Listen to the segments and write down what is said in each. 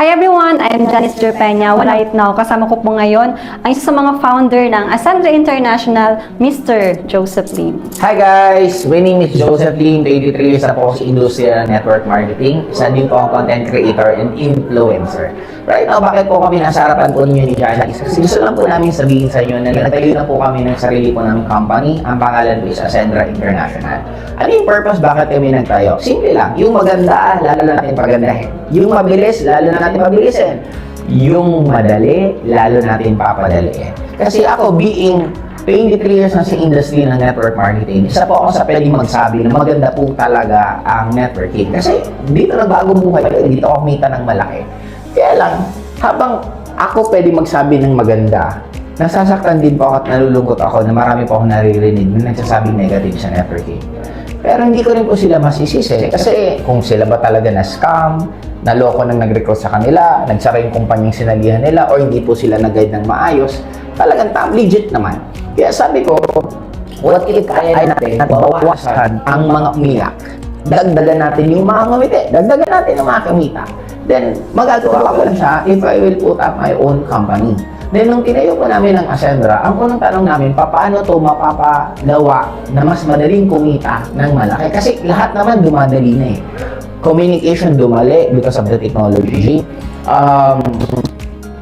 Hi everyone, I'm Janice Jerpeña. Right now, kasama ko po ngayon ang isa sa mga founder ng Ascendra International, Mr. Joseph Lim. Hi guys! My name is Joseph Lim, 23 years na po sa industriya network marketing. Isa din po ang content creator and influencer. Right now, bakit po kami nasa harapan po ninyo ni Janice? Kasi gusto lang po namin sabihin sa inyo na nagtayo na po kami ng sarili po naming company. Ang pangalan po is Ascendra International. Ano yung purpose? Bakit kami nagtayo? Simple lang. Yung maganda, lalo natin pagandahin. Yung mabilis, lalo na natin mabilisin. Yung madali, lalo natin papadaliin. Kasi ako, being 23 years na sa industry ng network marketing, isa po ako sa pwedeng magsabi na maganda po talaga ang networking. Kasi dito nagbago buhay, dito ako kumita ng malaki. Kaya lang, habang ako pwede magsabi ng maganda, nasasaktan din po ako at nalulungkot ako na marami po ako naririnig na nagsasabing negative sa networking. Pero hindi ko rin po sila masisisi kasi kung sila ba talaga na scam, naloko nang nag-recruit sa kanila, nagsara yung kumpanyang sinalihan nila, o hindi po sila nag-guide ng maayos, talagang legit naman. Kaya sabi ko, what if kaya natin bawasan ang mga umiyak? Dagdagan natin yung mga ngumiti, dagdagan natin ang mga kumita. Then, magagawa ko lang siya if I will put up my own company. Then, nung tinayo po namin ng Ascendra, ang unang tanong namin, paano to mapapagawa na mas madaling kumita ng malaki? Kasi lahat naman dumadali na eh. Communication dumali because of the technology.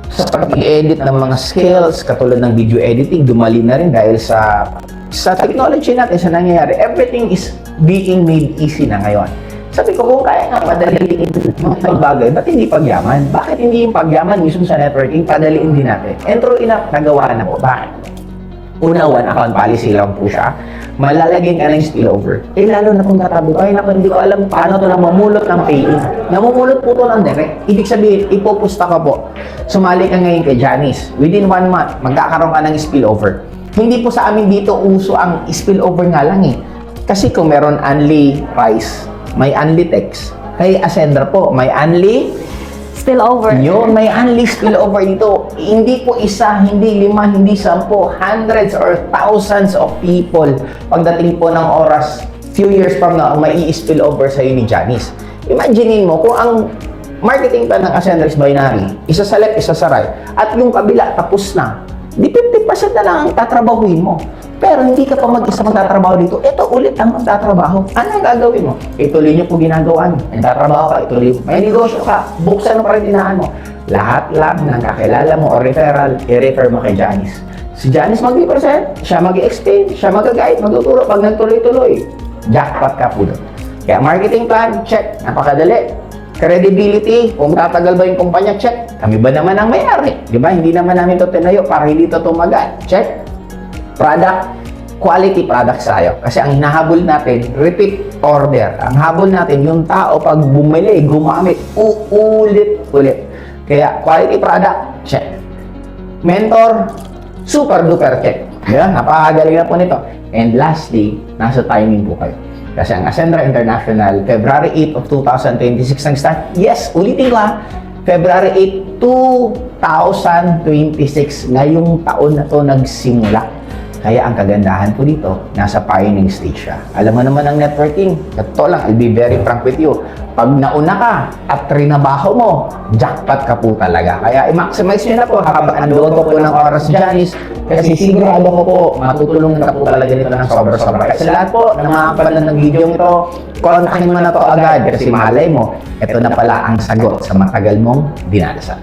Sa pag-i-edit ng mga skills, katulad ng video editing, dumali na rin dahil sa technology natin, sa nangyayari. Everything is being made easy na ngayon. Sabi ko, kung kaya nga padaliin mga bagay, ba't hindi pagyaman? Bakit hindi yung pagyaman mismo sa networking, padaliin din natin? And true enough, nagawa na po. Bakit? Una, one account policy lang po siya. Malalagyan ka ng spillover. Eh, lalo na kung katabi ko, ay naku, hindi ko alam paano ito na mamulot ng pay-in. Namumulot po ito ng direct. Ibig sabihin, ipopusta ka po. Sumali ka ngayon kay Janice. Within 1 month, magkakaroon ka ng spillover. Hindi po sa amin dito uso ang spillover nga lang eh. Kasi kung meron only price, may only text. Kay Ascendra po, may only Spillover. yun, may only spillover dito. Hindi po isa, hindi 5, hindi 10, hundreds or thousands of people pagdating po ng oras, few years from now, may i-spillover sa'yo ni Janice. Imaginein mo, kung ang marketing plan ng Ascendra is binary, isa sa left, isa sa right, at yung kabila, tapos na, di 50% na lang ang tatrabahuin mo. Pero hindi ka pa mag-isa magtatrabaho dito. Ito ulit ang magtatrabaho. Ano ang gagawin mo? Ituloy nyo po ginagawa nyo. Nagtatrabaho ka, ituloy mo. May negosyo ka, buksan mo pa rin tinahan mo. Lahat lang ng kakilala mo o referral, i-refer mo kay Janice. Si Janice mag-i-present, siya mag-i-explain, siya mag-guide, magtuturo. Pag nagtuloy-tuloy, jackpot ka po doon. Kaya marketing plan, check. Napakadali. Credibility, kung tatagal ba yung kumpanya, check. Kami ba naman ang may-ari? Di ba? Hindi naman namin ito tinayo para hindi ito tumagal. Check. Product, quality products tayo. Kasi ang hinahabol natin, repeat order. Ang habol natin, yung tao pag bumili, gumamit, uulit-ulit. Kaya quality product, check. Mentor, super duper check. Yan, napakagaling na po nito. And lastly, nasa timing po kayo. Kasi ang Ascendra International, February 8 of 2026 ang start. Yes, ulitin ko ha. February 8, 2026. Ngayong taon na to nagsimula. Kaya ang kagandahan po dito, nasa pioneering stage siya. Alam mo naman ang networking. Ito lang, I'll be very frank with you. Pag nauna ka at trinabaho mo, jackpot ka po talaga. Kaya i-maximize nyo na po habang andoon po ng oras Janice. Kasi sigurado ko po, matutulungan na po talaga nito ng sobra-sobra. Kasi lahat po, na makapanood ng video ito, kontakin mo na to agad. Kasi malay mo, ito na pala ang sagot sa matagal mong dinadasan.